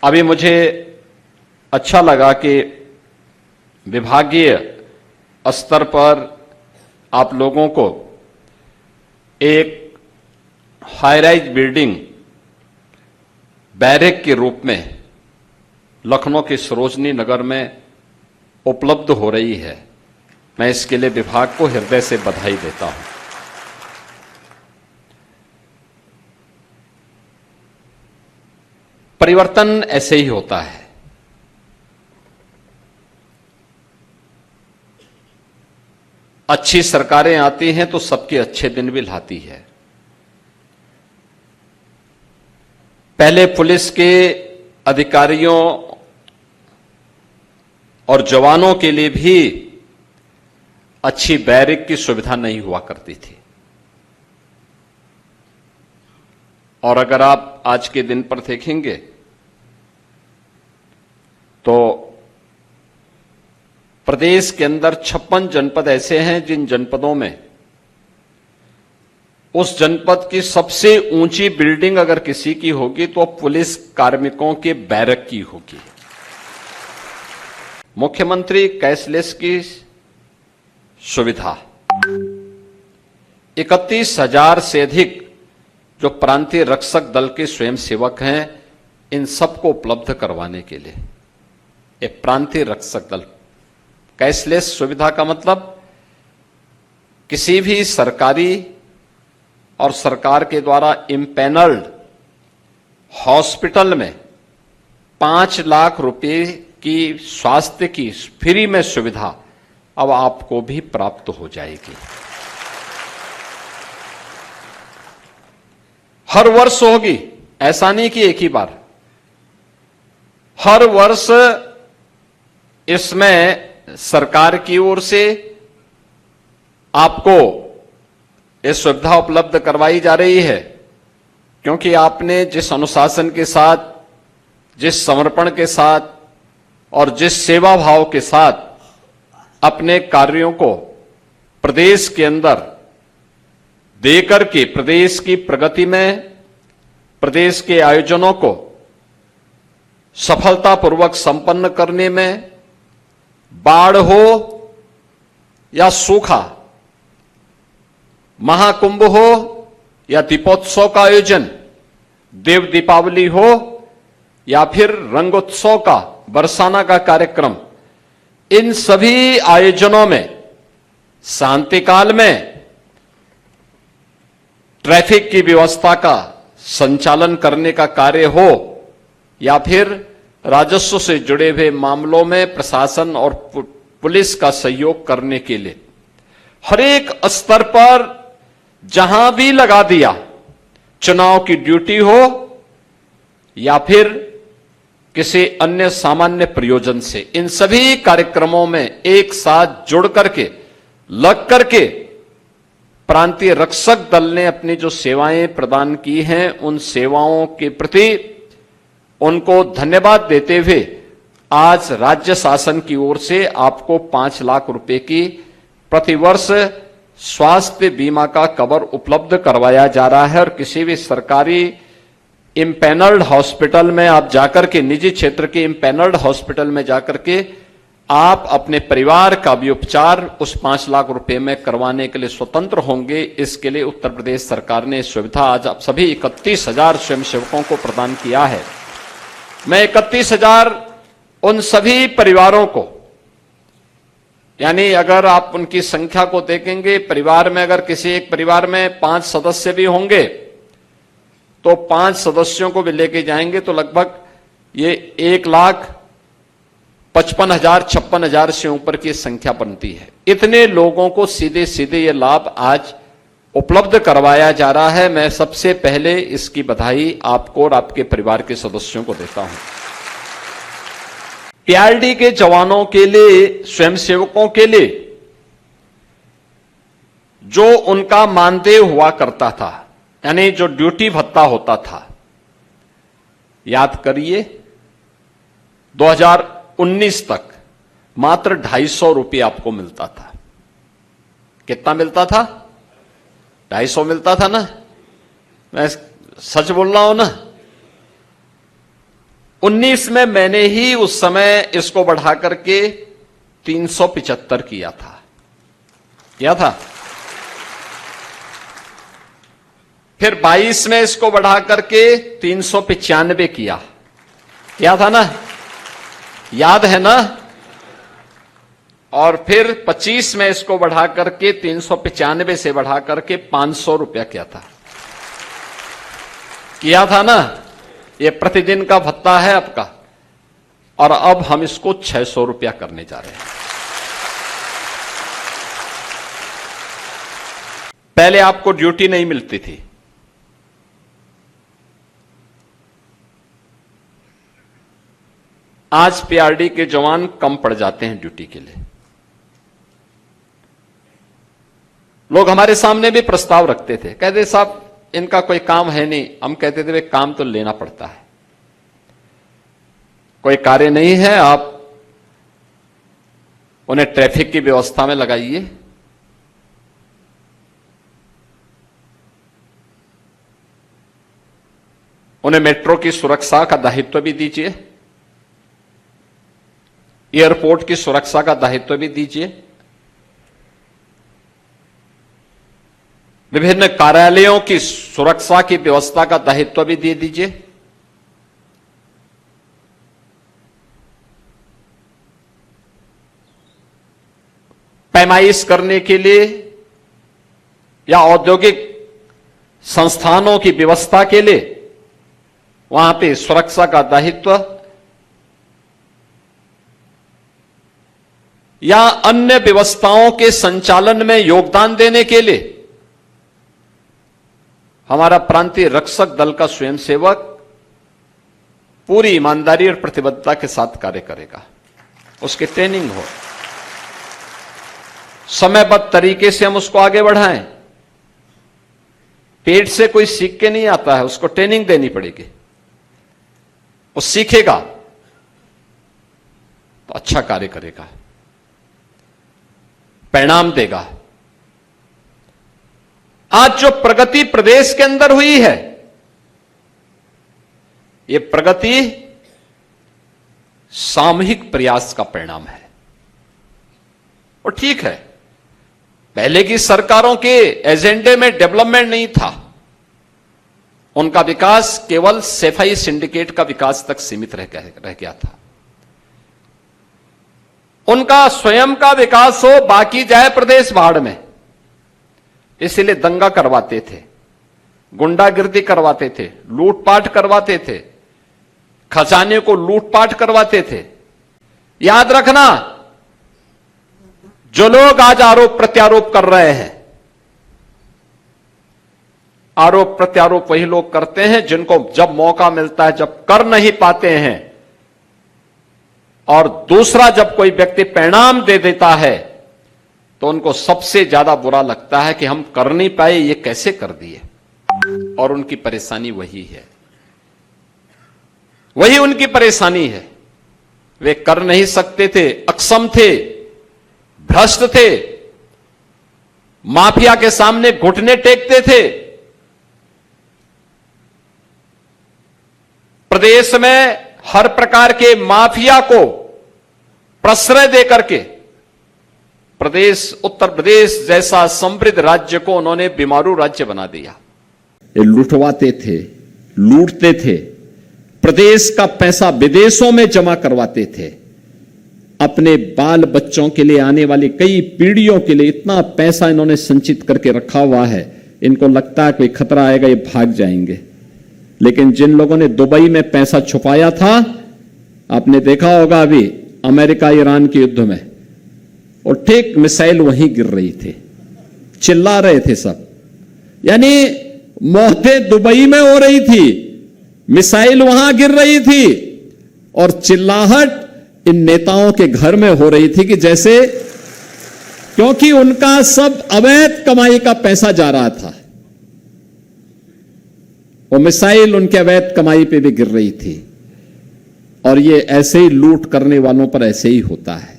अभी मुझे अच्छा लगा कि विभागीय स्तर पर आप लोगों को एक हाई राइज बिल्डिंग बैरक के रूप में लखनऊ के सरोजनी नगर में उपलब्ध हो रही है। मैं इसके लिए विभाग को हृदय से बधाई देता हूं। परिवर्तन ऐसे ही होता है। अच्छी सरकारें आती हैं तो सबके अच्छे दिन भी लाती है। पहले पुलिस के अधिकारियों और जवानों के लिए भी अच्छी बैरक की सुविधा नहीं हुआ करती थी। और अगर आप आज के दिन पर देखेंगे तो प्रदेश के अंदर 56 जनपद ऐसे हैं जिन जनपदों में उस जनपद की सबसे ऊंची बिल्डिंग अगर किसी की होगी तो पुलिस कार्मिकों के बैरक की होगी। मुख्यमंत्री कैशलेस की सुविधा 31,000 से अधिक जो प्रांतीय रक्षक दल के स्वयंसेवक हैं इन सबको उपलब्ध करवाने के लिए एक प्रांतीय रक्षक दल कैशलेस सुविधा का मतलब किसी भी सरकारी और सरकार के द्वारा इम्पैनल्ड हॉस्पिटल में 5 लाख रुपए की स्वास्थ्य की फ्री में सुविधा अब आपको भी प्राप्त हो जाएगी। हर वर्ष होगी, ऐसा नहीं कि एक ही बार, हर वर्ष इसमें सरकार की ओर से आपको यह सुविधा उपलब्ध करवाई जा रही है, क्योंकि आपने जिस अनुशासन के साथ, जिस समर्पण के साथ और जिस सेवा भाव के साथ अपने कार्यों को प्रदेश के अंदर देकर के प्रदेश की प्रगति में, प्रदेश के आयोजनों को सफलतापूर्वक संपन्न करने में, बाढ़ हो या सूखा, महाकुंभ हो या दीपोत्सव का आयोजन, देव दीपावली हो या फिर रंगोत्सव का बरसाना का कार्यक्रम, इन सभी आयोजनों में शांति काल में ट्रैफिक की व्यवस्था का संचालन करने का कार्य हो या फिर राजस्व से जुड़े हुए मामलों में प्रशासन और पुलिस का सहयोग करने के लिए हर एक स्तर पर जहां भी लगा दिया, चुनाव की ड्यूटी हो या फिर किसी अन्य सामान्य प्रयोजन से, इन सभी कार्यक्रमों में एक साथ जुड़ करके, लग करके प्रांतीय रक्षक दल ने अपनी जो सेवाएं प्रदान की हैं उन सेवाओं के प्रति उनको धन्यवाद देते हुए आज राज्य शासन की ओर से आपको 5 लाख रुपए की प्रतिवर्ष स्वास्थ्य बीमा का कवर उपलब्ध करवाया जा रहा है। और किसी भी सरकारी इम्पैनल्ड हॉस्पिटल में आप जाकर के, निजी क्षेत्र के इम्पैनल्ड हॉस्पिटल में जाकर के आप अपने परिवार का भी उपचार उस 5 लाख रुपए में करवाने के लिए स्वतंत्र होंगे। इसके लिए उत्तर प्रदेश सरकार ने सुविधा आज आप सभी 31,000 स्वयंसेवकों को प्रदान किया है। मैं 31,000 उन सभी परिवारों को, यानी अगर आप उनकी संख्या को देखेंगे, परिवार में अगर किसी एक परिवार में 5 सदस्य भी होंगे तो 5 सदस्यों को भी लेके जाएंगे तो लगभग ये 1,55,000 से ऊपर की संख्या बनती है। इतने लोगों को सीधे सीधे ये लाभ आज उपलब्ध करवाया जा रहा है। मैं सबसे पहले इसकी बधाई आपको और आपके परिवार के सदस्यों को देता हूं। पीआरडी के जवानों के लिए, स्वयंसेवकों के लिए जो उनका मानदेय हुआ करता था, यानी जो ड्यूटी भत्ता होता था, याद करिए 2019 तक मात्र 250 रुपये आपको मिलता था। कितना मिलता था? 250 मिलता था ना? मैं सच बोल रहा हूं ना? 19 में मैंने ही उस समय इसको बढ़ा करके 375 किया था। फिर 22 में इसको बढ़ा करके 395 किया था ना, याद है ना। और फिर 25 में इसको बढ़ा करके 395 से बढ़ा करके 500 रुपया किया था ना। ये प्रतिदिन का भत्ता है आपका, और अब हम इसको 600 रुपया करने जा रहे हैं। पहले आपको ड्यूटी नहीं मिलती थी, आज पीआरडी के जवान कम पड़ जाते हैं ड्यूटी के लिए। लोग हमारे सामने भी प्रस्ताव रखते थे, कहते साहब इनका कोई काम है नहीं। हम कहते थे वे काम तो लेना पड़ता है, कोई कार्य नहीं है, आप उन्हें ट्रैफिक की व्यवस्था में लगाइए, उन्हें मेट्रो की सुरक्षा का दायित्व भी दीजिए, एयरपोर्ट की सुरक्षा का दायित्व भी दीजिए, विभिन्न कार्यालयों की सुरक्षा की व्यवस्था का दायित्व भी दे दीजिए। पैमाइश करने के लिए या औद्योगिक संस्थानों की व्यवस्था के लिए वहां पे सुरक्षा का दायित्व या अन्य व्यवस्थाओं के संचालन में योगदान देने के लिए हमारा प्रांतीय रक्षक दल का स्वयंसेवक पूरी ईमानदारी और प्रतिबद्धता के साथ कार्य करेगा। उसकी ट्रेनिंग हो, समयबद्ध तरीके से हम उसको आगे बढ़ाएं। पेट से कोई सीख के नहीं आता है, उसको ट्रेनिंग देनी पड़ेगी। वो सीखेगा तो अच्छा कार्य करेगा, परिणाम देगा। आज जो प्रगति प्रदेश के अंदर हुई है, ये प्रगति सामूहिक प्रयास का परिणाम है। और ठीक है, पहले की सरकारों के एजेंडे में डेवलपमेंट नहीं था, उनका विकास केवल सफाई सिंडिकेट का विकास तक सीमित रह गया था। उनका स्वयं का विकास हो, बाकी जाए प्रदेश भाड़ में, इसलिए दंगा करवाते थे, गुंडागिर्दी करवाते थे, लूटपाट करवाते थे, खजाने को लूटपाट करवाते थे। याद रखना, जो लोग आज आरोप प्रत्यारोप कर रहे हैं, आरोप प्रत्यारोप वही लोग करते हैं जिनको जब मौका मिलता है, जब कर नहीं पाते हैं, और दूसरा जब कोई व्यक्ति परिणाम दे देता है तो उनको सबसे ज्यादा बुरा लगता है कि हम कर नहीं पाए, ये कैसे कर दिए। और उनकी परेशानी वही है, वही उनकी परेशानी है। वे कर नहीं सकते थे, अक्षम थे, भ्रष्ट थे, माफिया के सामने घुटने टेकते थे। प्रदेश में हर प्रकार के माफिया को प्रश्रय देकर के प्रदेश, उत्तर प्रदेश जैसा समृद्ध राज्य को उन्होंने बीमारू राज्य बना दिया। ये लुटवाते थे, लूटते थे, प्रदेश का पैसा विदेशों में जमा करवाते थे, अपने बाल बच्चों के लिए, आने वाली कई पीढ़ियों के लिए इतना पैसा इन्होंने संचित करके रखा हुआ है। इनको लगता है कोई खतरा आएगा ये भाग जाएंगे, लेकिन जिन लोगों ने दुबई में पैसा छुपाया था, आपने देखा होगा अभी अमेरिका ईरान के युद्ध में, और ठीक मिसाइल वहीं गिर रही थी, चिल्ला रहे थे सब। यानी मौतें दुबई में हो रही थी, मिसाइल वहां गिर रही थी, और चिल्लाहट इन नेताओं के घर में हो रही थी कि जैसे, क्योंकि उनका सब अवैध कमाई का पैसा जा रहा था। वो मिसाइल उनके अवैध कमाई पे भी गिर रही थी। और ये ऐसे ही लूट करने वालों पर ऐसे ही होता है।